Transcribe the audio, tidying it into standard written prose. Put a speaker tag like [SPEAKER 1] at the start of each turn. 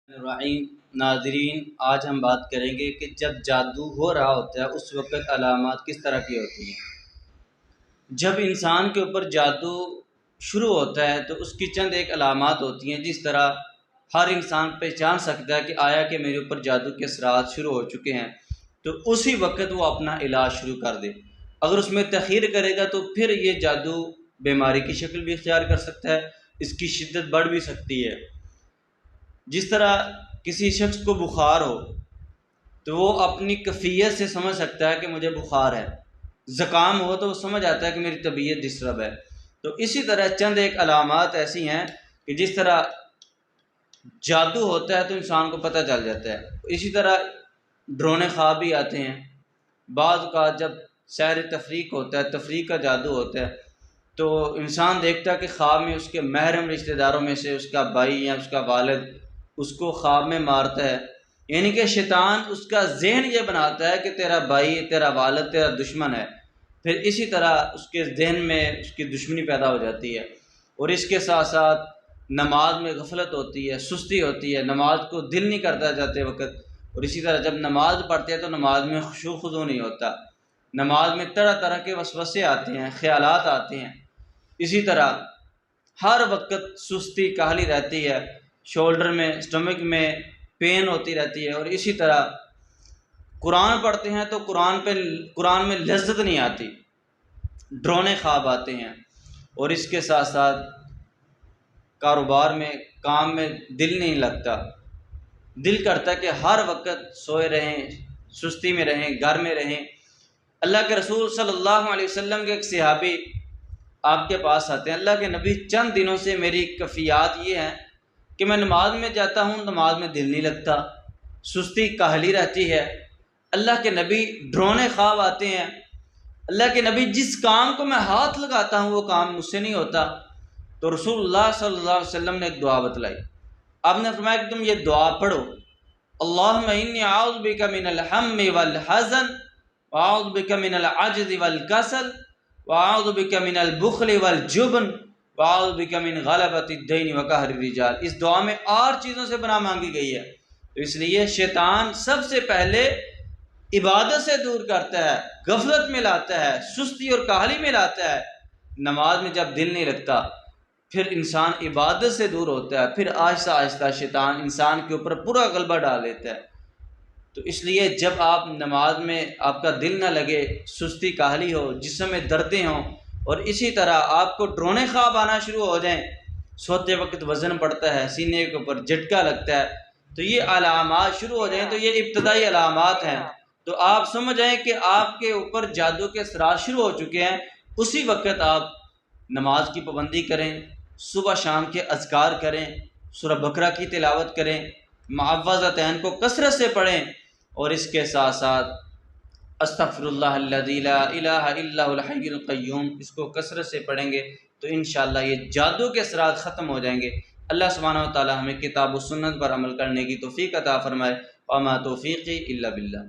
[SPEAKER 1] الرحیم ناظرین، آج ہم بات کریں گے کہ جب جادو ہو رہا ہوتا ہے اس وقت علامات کس طرح کی ہوتی ہیں۔ جب انسان کے اوپر جادو شروع ہوتا ہے تو اس کی چند ایک علامات ہوتی ہیں، جس طرح ہر انسان پہچان سکتا ہے کہ آیا کہ میرے اوپر جادو کے اثرات شروع ہو چکے ہیں، تو اسی وقت وہ اپنا علاج شروع کر دے۔ اگر اس میں تاخیر کرے گا تو پھر یہ جادو بیماری کی شکل بھی اختیار کر سکتا ہے، اس کی شدت بڑھ بھی سکتی ہے۔ جس طرح کسی شخص کو بخار ہو تو وہ اپنی کیفیت سے سمجھ سکتا ہے کہ مجھے بخار ہے، زکام ہو تو وہ سمجھ آتا ہے کہ میری طبیعت ڈسٹرب ہے۔ تو اسی طرح چند ایک علامات ایسی ہیں کہ جس طرح جادو ہوتا ہے تو انسان کو پتہ چل جاتا ہے۔ اسی طرح ڈرونے خواب بھی آتے ہیں، بعض کا جب سیر تفریق ہوتا ہے، تفریح کا جادو ہوتا ہے، تو انسان دیکھتا ہے کہ خواب میں اس کے محرم رشتہ داروں میں سے اس کا بھائی یا اس کا والد اس کو خواب میں مارتا ہے، یعنی کہ شیطان اس کا ذہن یہ بناتا ہے کہ تیرا بھائی، تیرا والد تیرا دشمن ہے، پھر اسی طرح اس کے ذہن میں اس کی دشمنی پیدا ہو جاتی ہے۔ اور اس کے ساتھ ساتھ نماز میں غفلت ہوتی ہے، سستی ہوتی ہے، نماز کو دل نہیں کرتا جاتے وقت، اور اسی طرح جب نماز پڑھتے ہیں تو نماز میں خشوع خضوع نہیں ہوتا، نماز میں طرح طرح کے وسوسے آتے ہیں، خیالات آتے ہیں۔ اسی طرح ہر وقت سستی کاہلی رہتی ہے، شولڈر میں، اسٹمک میں پین ہوتی رہتی ہے، اور اسی طرح قرآن پڑھتے ہیں تو قرآن میں لذت نہیں آتی، ڈرونے خواب آتے ہیں۔ اور اس کے ساتھ ساتھ کاروبار میں، کام میں دل نہیں لگتا، دل کرتا ہے کہ ہر وقت سوئے رہیں، سستی میں رہیں، گھر میں رہیں۔ اللہ کے رسول صلی اللہ علیہ وسلم کے ایک صحابی آپ کے پاس آتے ہیں، اللہ کے نبی چند دنوں سے میری کیفیات یہ ہیں کہ میں نماز میں جاتا ہوں، نماز میں دل نہیں لگتا، سستی کاہلی رہتی ہے۔ اللہ کے نبی ڈرونے خواب آتے ہیں، اللہ کے نبی جس کام کو میں ہاتھ لگاتا ہوں وہ کام مجھ سے نہیں ہوتا۔ تو رسول اللہ صلی اللہ علیہ وسلم نے ایک دعا بتلائی، آپ نے فرمایا کہ تم یہ دعا پڑھو، اللہم انی اعوذ بک من الہم والحزن واعوذ بک من العجز والکسل واعوذ بک من البخل والجبن واعوذ بک من غلبۃ الدین وقہر الرجال۔ اس دعا میں 8 چیزوں سے پناہ مانگی گئی ہے، تو اس لیے شیطان سب سے پہلے عبادت سے دور کرتا ہے، غفلت میں لاتا ہے، سستی اور کاہلی میں لاتا ہے۔ نماز میں جب دل نہیں لگتا پھر انسان عبادت سے دور ہوتا ہے، پھر آہستہ آہستہ شیطان انسان کے اوپر پورا غلبہ ڈال دیتا ہے۔ تو اس لیے جب آپ نماز میں آپ کا دل نہ لگے، سستی کاہلی ہو، جسم میں دردیں ہوں، اور اسی طرح آپ کو ڈرونے خواب آنا شروع ہو جائیں، سوتے وقت وزن بڑھتا ہے، سینے کے اوپر جھٹکا لگتا ہے، تو یہ علامات شروع ہو جائیں تو یہ ابتدائی علامات ہیں، تو آپ سمجھ جائیں کہ آپ کے اوپر جادو کے اثرات شروع ہو چکے ہیں۔ اسی وقت آپ نماز کی پابندی کریں، صبح شام کے اذکار کریں، سورہ بقرہ کی تلاوت کریں، معوذتین کو کثرت سے پڑھیں، اور اس کے ساتھ ساتھ استغفر اللہ الذی لا الہ الا هو الحی القیوم، اس کو کثرت سے پڑھیں گے تو انشاءاللہ یہ جادو کے اثرات ختم ہو جائیں گے۔ اللہ سبحانہ و تعالی ہمیں کتاب و سنت پر عمل کرنے کی توفیق عطا فرمائے، وما توفیقی الا باللہ۔